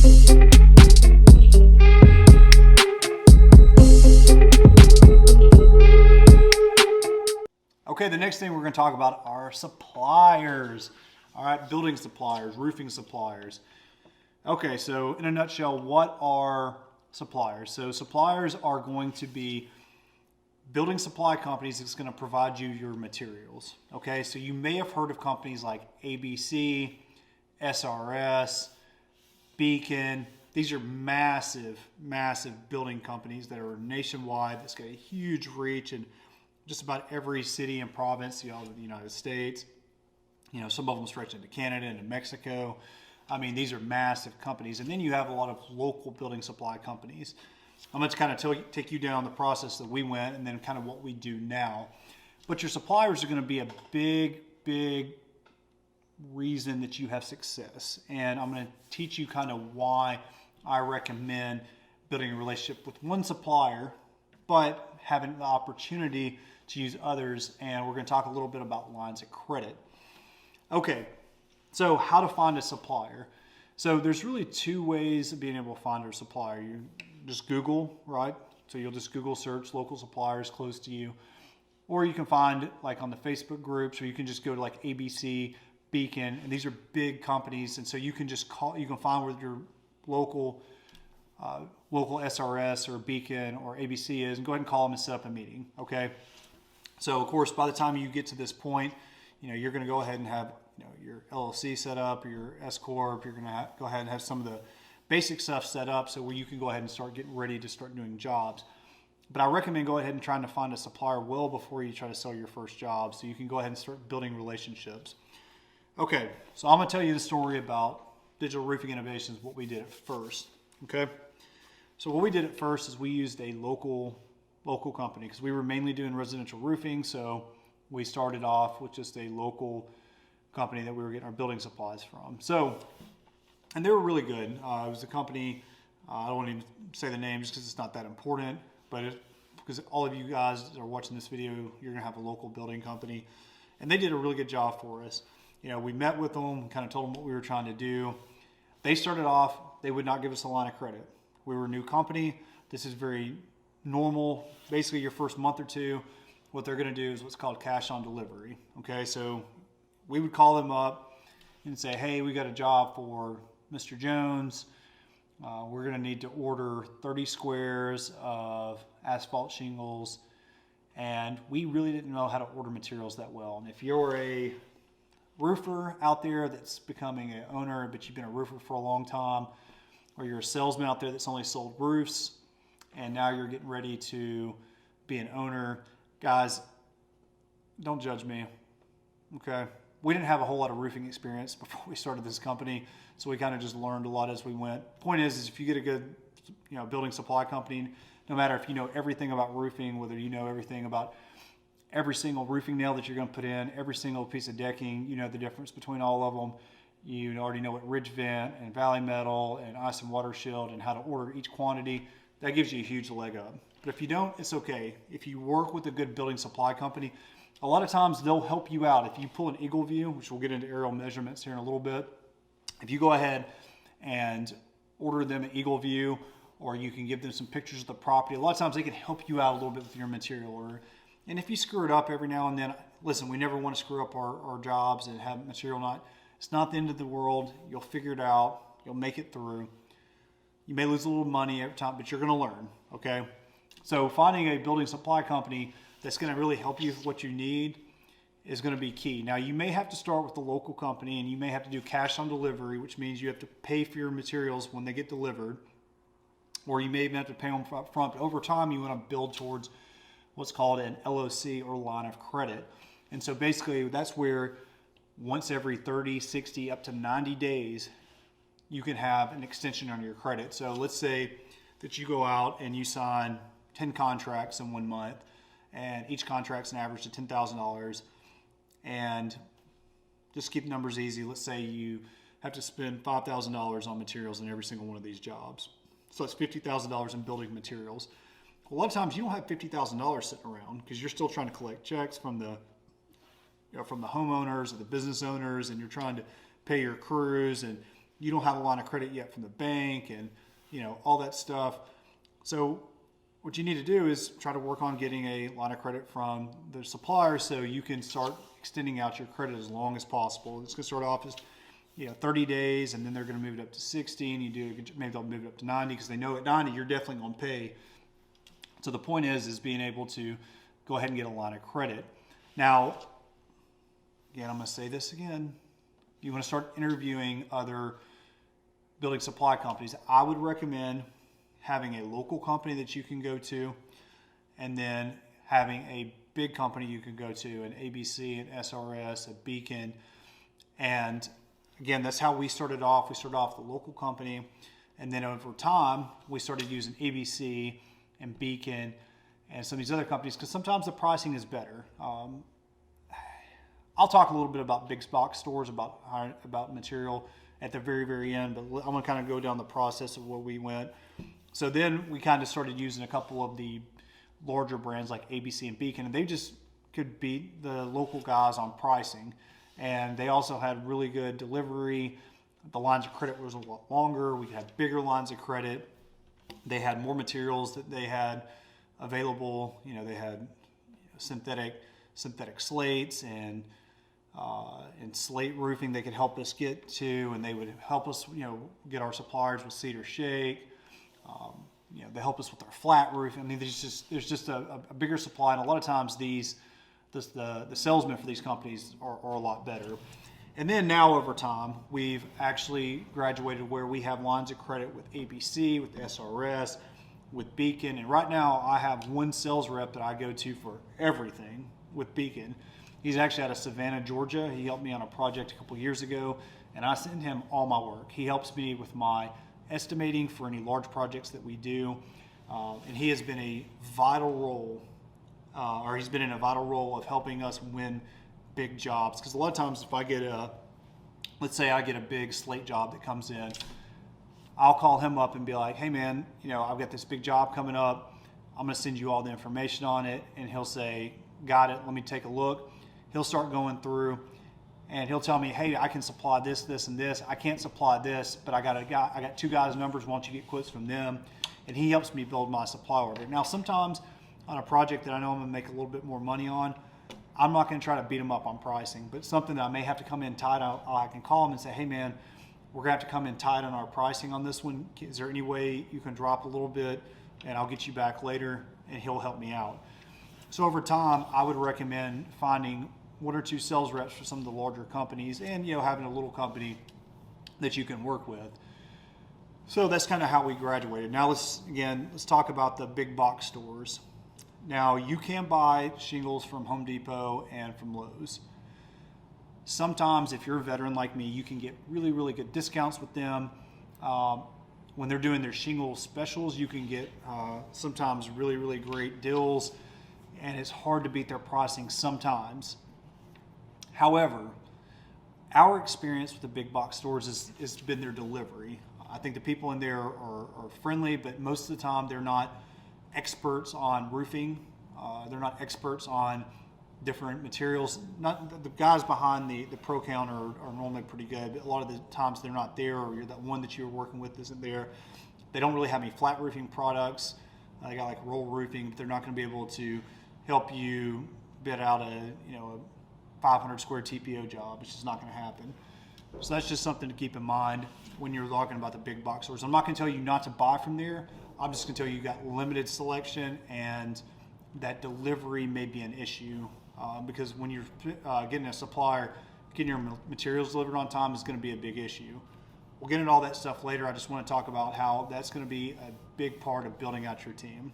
Okay, the next thing we're going to talk about are suppliers. All right, building suppliers, roofing suppliers. Okay, so in a nutshell, what are suppliers? So suppliers are going to be building supply companies that's going to provide you your materials. Okay, so you may have heard of companies like ABC, SRS, Beacon. These are massive, massive building companies that are nationwide, that's got a huge reach in just about every city and province, all of the United States. You know, some of them stretch into Canada and Mexico. I mean, these are massive companies. And then you have a lot of local building supply companies. I'm going to kind of take you down the process that we went and then kind of what we do now. But your suppliers are going to be a big, big reason that you have success. And I'm going to teach you kind of why I recommend building a relationship with one supplier, but having the opportunity to use others. And we're going to talk a little bit about lines of credit. Okay, so how to find a supplier. So there's really two ways of being able to find a supplier. You just Google, right? So you'll just Google search local suppliers close to you. Or you can find like on the Facebook groups, or you can just go to like ABC, Beacon, and these are big companies. And so you can just call, you can find where your local SRS or Beacon or ABC is and go ahead and call them and set up a meeting, okay? So of course, by the time you get to this point, you know, you're going to go ahead and have, you know, your LLC set up, or your S Corp. You're going to go ahead and have some of the basic stuff set up so where you can go ahead and start getting ready to start doing jobs. But I recommend go ahead and trying to find a supplier well before you try to sell your first job, so you can go ahead and start building relationships. Okay, so I'm going to tell you the story about Digital Roofing Innovations, what we did at first. Okay, so what we did at first is we used a local company because we were mainly doing residential roofing. So we started off with just a local company that we were getting our building supplies from. So, and they were really good. It was a company, I don't want to even say the name just because it's not that important, but because all of you guys that are watching this video, you're going to have a local building company. And they did a really good job for us. You know, we met with them, kind of told them what we were trying to do. They started off, they would not give us a line of credit. We were a new company. This is very normal. Basically, your first month or two, what they're going to do is what's called cash on delivery. Okay, so we would call them up and say, hey, we got a job for Mr. Jones. We're going to need to order 30 squares of asphalt shingles. And we really didn't know how to order materials that well. And if you're a roofer out there that's becoming an owner, but you've been a roofer for a long time, or you're a salesman out there that's only sold roofs, and now you're getting ready to be an owner, guys, don't judge me, okay? We didn't have a whole lot of roofing experience before we started this company, so we kind of just learned a lot as we went. Point is if you get a good, you know, building supply company, no matter if you know everything about roofing, whether you know everything about every single roofing nail that you're going to put in, every single piece of decking, you know the difference between all of them. You already know what ridge vent and valley metal and ice and water shield and how to order each quantity. That gives you a huge leg up. But if you don't, it's okay. If you work with a good building supply company, a lot of times they'll help you out. If you pull an eagle view, which we'll get into aerial measurements here in a little bit, if you go ahead and order them an eagle view, or you can give them some pictures of the property, a lot of times they can help you out a little bit with your material order. And if you screw it up every now and then, listen, we never want to screw up our jobs and have material it's not the end of the world. You'll figure it out. You'll make it through. You may lose a little money every time, but you're going to learn, okay? So finding a building supply company that's going to really help you with what you need is going to be key. Now, you may have to start with the local company, and you may have to do cash on delivery, which means you have to pay for your materials when they get delivered, or you may even have to pay them up front. But over time, you want to build towards what's called an LOC, or line of credit. And so basically, that's where once every 30, 60, up to 90 days, you can have an extension on your credit. So let's say that you go out and you sign 10 contracts in 1 month, and each contract's an average of $10,000. And just keep numbers easy. Let's say you have to spend $5,000 on materials in every single one of these jobs. So that's $50,000 in building materials. A lot of times you don't have $50,000 sitting around because you're still trying to collect checks from the homeowners or the business owners, and you're trying to pay your crews and you don't have a line of credit yet from the bank, and all that stuff. So what you need to do is try to work on getting a line of credit from the supplier so you can start extending out your credit as long as possible. It's going to start off as 30 days, and then they're going to move it up to 60, and maybe they'll move it up to 90 because they know at 90 you're definitely going to pay. So the point is being able to go ahead and get a line of credit. Now, again, I'm going to say this again. You want to start interviewing other building supply companies. I would recommend having a local company that you can go to, and then having a big company you can go to, an ABC, an SRS, a Beacon. And again, that's how we started off. We started off the local company, and then over time, we started using ABC and Beacon and some of these other companies because sometimes the pricing is better. I'll talk a little bit about big box stores, about material at the very, very end, but I'm going to kind of go down the process of where we went. So then we kind of started using a couple of the larger brands like ABC and Beacon, and they just could beat the local guys on pricing. And they also had really good delivery. The lines of credit was a lot longer. We had bigger lines of credit. They had more materials that they had available. They had synthetic slates and slate roofing they could help us get to, and they would help us, get our suppliers with cedar shake. They help us with our flat roof. I mean, there's just a bigger supply, and a lot of times the salesmen for these companies are a lot better. And then now over time, we've actually graduated where we have lines of credit with ABC, with SRS, with Beacon. And right now I have one sales rep that I go to for everything with Beacon. He's actually out of Savannah, Georgia. He helped me on a project a couple years ago, and I send him all my work. He helps me with my estimating for any large projects that we do. And he has been a vital role, he's been in a vital role of helping us win big jobs. Because a lot of times if I get let's say I get a big slate job that comes in, I'll call him up and be like, hey man, I've got this big job coming up. I'm going to send you all the information on it. And he'll say, got it, let me take a look. He'll start going through and he'll tell me, hey, I can supply this, this, and this. I can't supply this, but I got two guys' numbers. Why don't you get quotes from them? And he helps me build my supply order. Now, sometimes on a project that I know I'm going to make a little bit more money on, I'm not going to try to beat them up on pricing, but something that I may have to come in tight, I can call him and say, hey man, we're going to have to come in tight on our pricing on this one. Is there any way you can drop a little bit and I'll get you back later? And he'll help me out. So over time, I would recommend finding one or two sales reps for some of the larger companies, and having a little company that you can work with. So that's kind of how we graduated. Now let's talk about the big box stores. Now you can buy shingles from Home Depot and from Lowe's. Sometimes if you're a veteran like me, you can get really, really good discounts with them. When they're doing their shingle specials, you can get sometimes really, really great deals, and it's hard to beat their pricing sometimes. However, our experience with the big box stores has been their delivery. I think the people in there are friendly, but most of the time they're not experts on roofing. They're not experts on different materials. Not the guys behind the pro counter are normally pretty good, but a lot of the times they're not there, or that one that you're working with isn't there. They don't really have any flat roofing products. They got like roll roofing, but they're not going to be able to help you bid out a 500 square TPO job. It's just not going to happen. So that's just something to keep in mind when you're talking about the big box stores. I'm not going to tell you not to buy from there. I'm just going to tell you got limited selection, and that delivery may be an issue because when you're getting a supplier, getting your materials delivered on time is going to be a big issue. We'll get into all that stuff later. I just want to talk about how that's going to be a big part of building out your team.